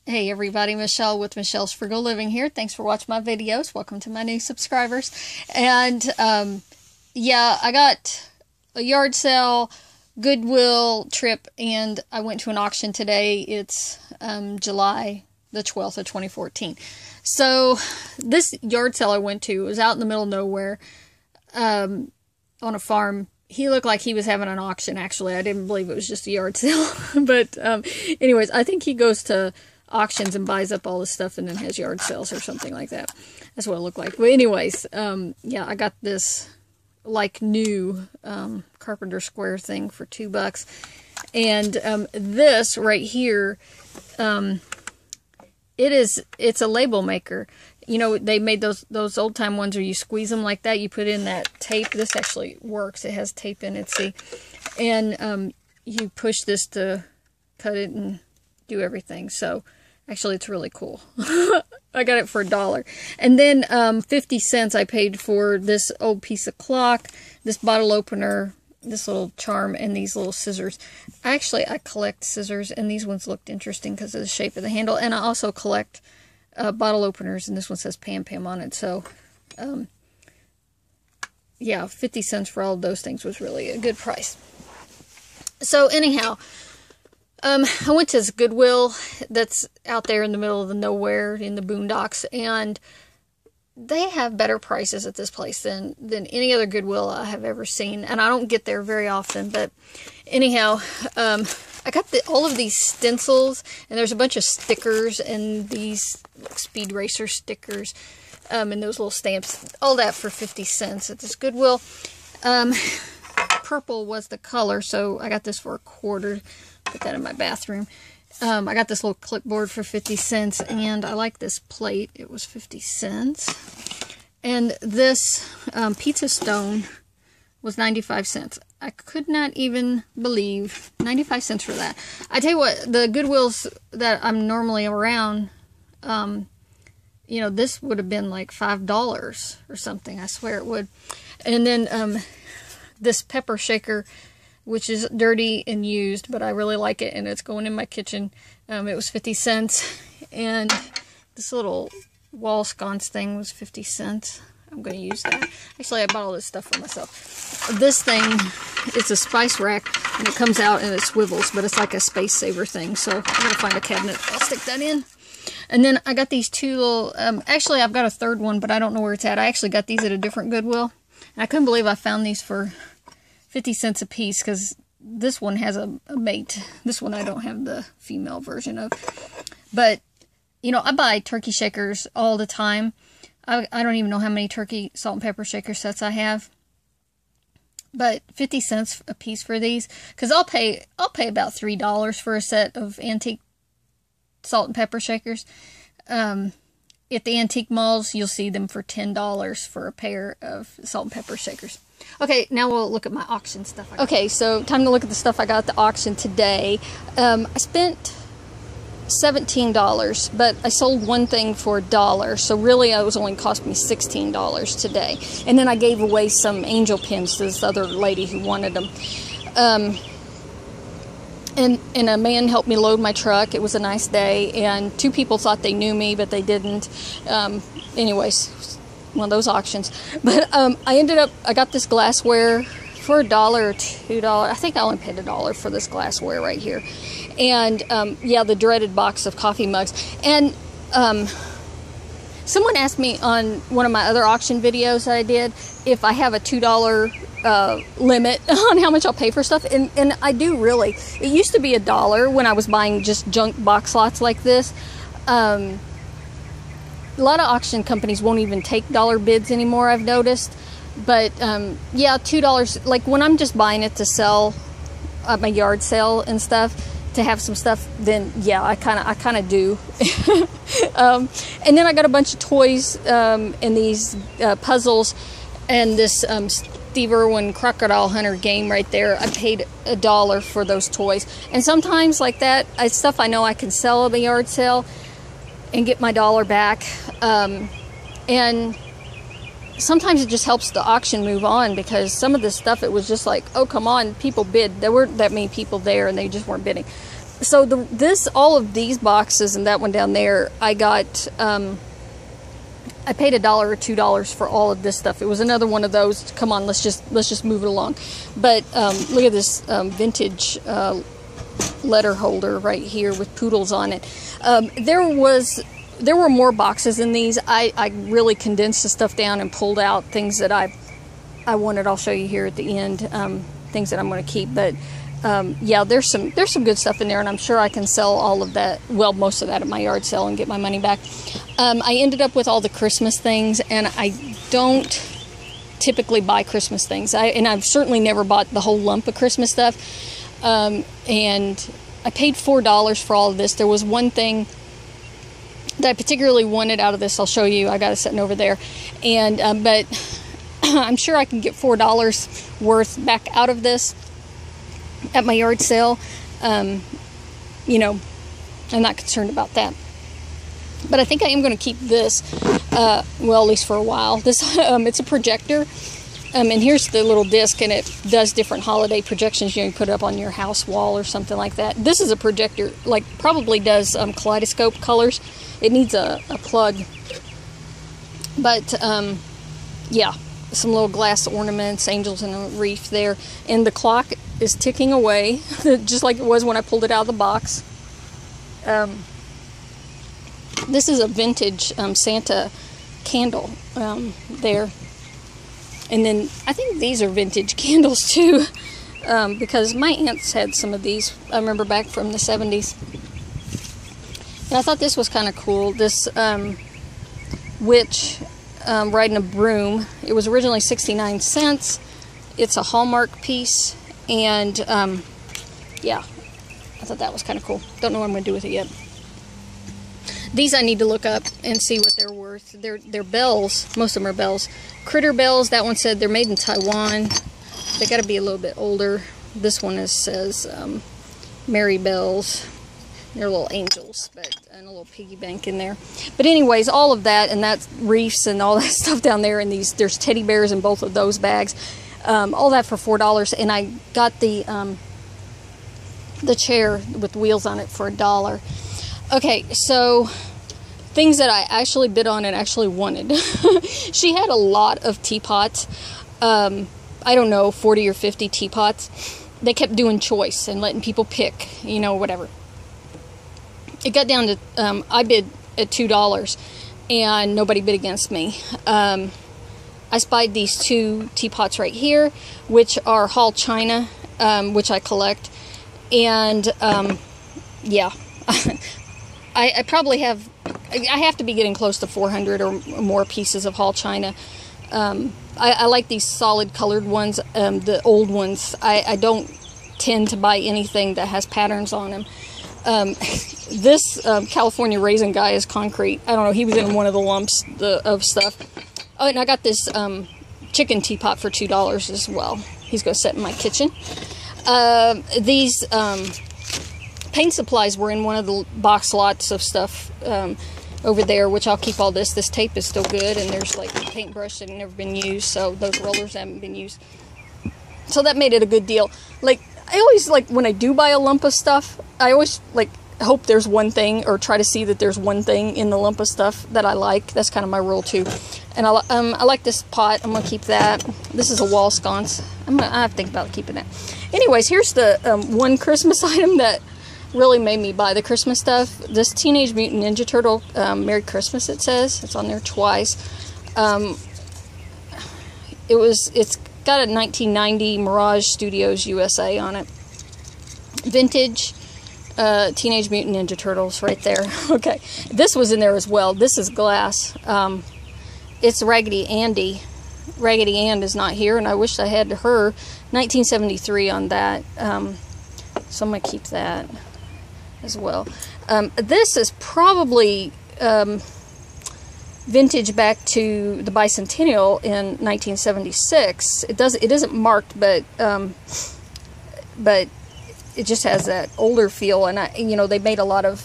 Hey everybody, Michelle with Michelle's Frugal Living here. Thanks for watching my videos. Welcome to my new subscribers. And yeah, I got a yard sale, Goodwill trip, and I went to an auction today. It's July the 12th of 2014. So this yard sale I went to was out in the middle of nowhere on a farm. He looked like he was having an auction, actually. I didn't believe it was just a yard sale. But anyways, I think he goes to auctions and buys up all this stuff and then has yard sales or something like that. That's what it looked like. But anyways, yeah, I got this like new carpenter square thing for $2. And this right here, it's a label maker. You know, they made those old time ones where you squeeze them like that. You put in that tape. This actually works. It has tape in it, see? And you push this to cut it and do everything. So actually it's really cool. I got it for $1. And then 50 cents I paid for this old piece of clock, this bottle opener, this little charm, and these little scissors. Actually, I collect scissors, and these ones looked interesting because of the shape of the handle. And I also collect bottle openers, and this one says Pam Pam on it. So yeah, 50 cents for all of those things was really a good price. So anyhow, I went to this Goodwill that's out there in the middle of the nowhere in the boondocks, and they have better prices at this place than any other Goodwill I have ever seen. And I don't get there very often, but anyhow, I got all of these stencils, and there's a bunch of stickers and these like Speed Racer stickers, and those little stamps, all that for 50 cents at this Goodwill. Purple was the color, so I got this for $1. Put that in my bathroom. I got this little clipboard for 50 cents, and I like this plate. It was 50 cents. And this pizza stone was 95 cents. I could not even believe 95 cents for that. I tell you what, the Goodwills that I'm normally around, you know, this would have been like $5 or something. I swear it would. And then this pepper shaker, which is dirty and used, but I really like it, and it's going in my kitchen. It was 50 cents. And this little wall sconce thing was 50 cents. I'm going to use that. Actually, I bought all this stuff for myself. This thing, it's a spice rack, and it comes out and it swivels, but it's like a space saver thing. So I'm going to find a cabinet. I'll stick that in. And then I got these two little, actually I've got a third one, but I don't know where it's at. I actually got these at a different Goodwill. And I couldn't believe I found these for 50 cents a piece, because this one has a mate. This one I don't have the female version of. But, you know, I buy turkey shakers all the time. I don't even know how many turkey salt and pepper shaker sets I have. But 50 cents a piece for these, because I'll pay about $3 for a set of antique salt and pepper shakers. At the antique malls, you'll see them for $10 for a pair of salt and pepper shakers. Okay, now we'll look at my auction stuff. Okay, so time to look at the stuff I got at the auction today. I spent $17, but I sold one thing for $1, so really it was only cost me $16 today. And then I gave away some angel pins to this other lady who wanted them. And a man helped me load my truck. It was a nice day, and two people thought they knew me, but they didn't. Anyways, one of those auctions. But I got this glassware for $1 or $2. I think I only paid $1 for this glassware right here. And yeah, the dreaded box of coffee mugs. And someone asked me on one of my other auction videos that I did if I have a $2 limit on how much I'll pay for stuff, and I do really. It used to be $1 when I was buying just junk box lots like this. A lot of auction companies won't even take dollar bids anymore, I've noticed. But yeah, $2, like when I'm just buying it to sell at my yard sale and stuff, to have some stuff, then yeah, I kind of do. And then I got a bunch of toys and these puzzles, and this Steve Irwin Crocodile Hunter game right there. I paid $1 for those toys. And sometimes like that, stuff I know I can sell at a yard sale and get my $1 back. And sometimes it just helps the auction move on, because some of this stuff, it was just like, oh, come on, people bid. There weren't that many people there, and they just weren't bidding. So all of these boxes and that one down there, I got, I paid $1 or $2 for all of this stuff. It was another one of those, come on, let's just move it along. But look at this vintage letter holder right here with poodles on it. There were more boxes in these. I really condensed the stuff down and pulled out things that I wanted. I'll show you here at the end, things that I'm going to keep. But yeah, there's some good stuff in there, and I'm sure I can sell all of that, well, most of that at my yard sale and get my money back. I ended up with all the Christmas things, and I don't typically buy Christmas things. And I've certainly never bought the whole lump of Christmas stuff. And I paid $4 for all of this. There was one thing that I particularly wanted out of this. I'll show you. I got it sitting over there. And but I'm sure I can get $4 worth back out of this at my yard sale. You know, I'm not concerned about that. But I think I am going to keep this, well, at least for a while. This it's a projector. And here's the little disc, and it does different holiday projections. You know, you put it up on your house wall or something like that. This is a projector, like, probably does kaleidoscope colors. It needs a plug. But, yeah, some little glass ornaments, angels and a wreath there. And the clock is ticking away, just like it was when I pulled it out of the box. This is a vintage Santa candle there. And then I think these are vintage candles too, because my aunts had some of these. I remember back from the 70s. And I thought this was kind of cool. This witch riding a broom. It was originally 69 cents. It's a Hallmark piece. And yeah, I thought that was kind of cool. Don't know what I'm going to do with it yet. These I need to look up and see what they're worth. They're bells. Most of them are bells. Critter bells. That one said they're made in Taiwan. They got to be a little bit older. This one says Merry Bells. They're little angels, and a little piggy bank in there. But anyways, all of that, and that's wreaths and all that stuff down there. And there's teddy bears in both of those bags. All that for $4. And I got the chair with wheels on it for $1. Okay, so things that I actually bid on and actually wanted. She had a lot of teapots. I don't know, 40 or 50 teapots. They kept doing choice and letting people pick, you know, whatever. It got down to, I bid at $2 and nobody bid against me. I spied these two teapots right here, which are Hall China, which I collect. And, yeah. I probably have, I have to be getting close to 400 or more pieces of Hall China. I like these solid colored ones, the old ones. I don't tend to buy anything that has patterns on them. This California raisin guy is concrete. I don't know, he was in one of the lumps of stuff. Oh, and I got this chicken teapot for $2 as well. He's going to sit in my kitchen. These paint supplies were in one of the box lots of stuff over there, which I'll keep all this. This tape is still good, and there's like a paintbrush that had never been used, so those rollers haven't been used. So that made it a good deal. Like, I always, like, when I do buy a lump of stuff, I always, like, hope there's one thing, or try to see that there's one thing in the lump of stuff that I like. That's kind of my rule, too. And I like this pot. I'm going to keep that. This is a wall sconce. I have to think about keeping that. Anyways, here's the one Christmas item that really made me buy the Christmas stuff. This Teenage Mutant Ninja Turtle, Merry Christmas, it says. It's on there twice. It's got a 1990 Mirage Studios USA on it. Vintage Teenage Mutant Ninja Turtles right there. Okay, this was in there as well. This is glass. It's Raggedy Andy. Raggedy Ann is not here, and I wish I had her. 1973 on that. So I'm going to keep that as well. This is probably vintage back to the bicentennial in 1976. It isn't marked, but it just has that older feel, and they made a lot of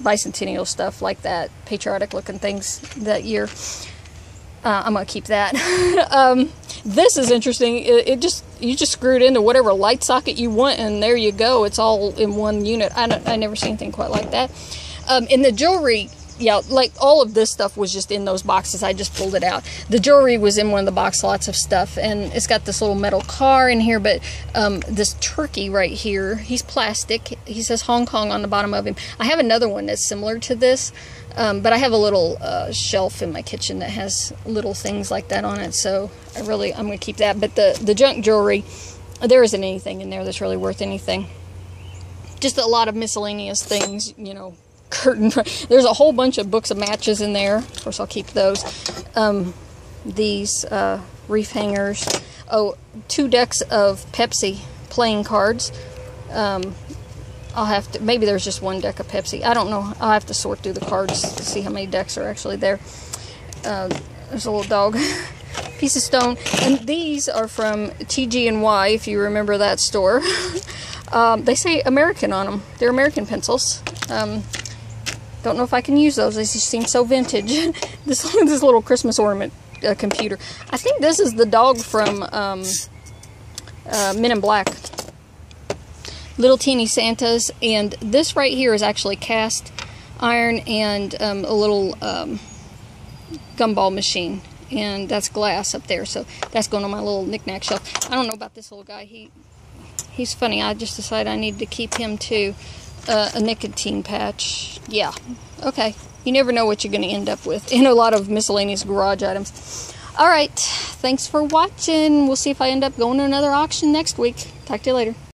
bicentennial stuff like that, patriotic looking things that year. I'm gonna keep that. This is interesting. It just you just screw it into whatever light socket you want, and there you go. It's all in one unit. I never seen anything quite like that. In the jewelry, yeah, like all of this stuff was just in those boxes. I just pulled it out. The jewelry was in one of the box lots of stuff, and it's got this little metal car in here, but this turkey right here, he's plastic. He says Hong Kong on the bottom of him. I have another one that's similar to this, but I have a little shelf in my kitchen that has little things like that on it, so I'm going to keep that. But the junk jewelry, there isn't anything in there that's really worth anything. Just a lot of miscellaneous things, you know, curtain. There's a whole bunch of books of matches in there. Of course, I'll keep those. These reef hangers. Oh, 2 decks of Pepsi playing cards. I'll have to, maybe there's just 1 deck of Pepsi. I don't know. I'll have to sort through the cards to see how many decks are actually there. There's a little dog. Piece of stone. And these are from TG&Y, if you remember that store. They say American on them. They're American pencils. Don't know if I can use those. They just seem so vintage. This little Christmas ornament computer. I think this is the dog from Men in Black. Little teeny Santas, and this right here is actually cast iron and a little gumball machine, and that's glass up there, so that's going on my little knick-knack shelf. I don't know about this little guy. He's funny. I just decided I need to keep him too. A nicotine patch. Yeah. Okay. You never know what you're going to end up with. And a lot of miscellaneous garage items. Alright. Thanks for watching. We'll see if I end up going to another auction next week. Talk to you later.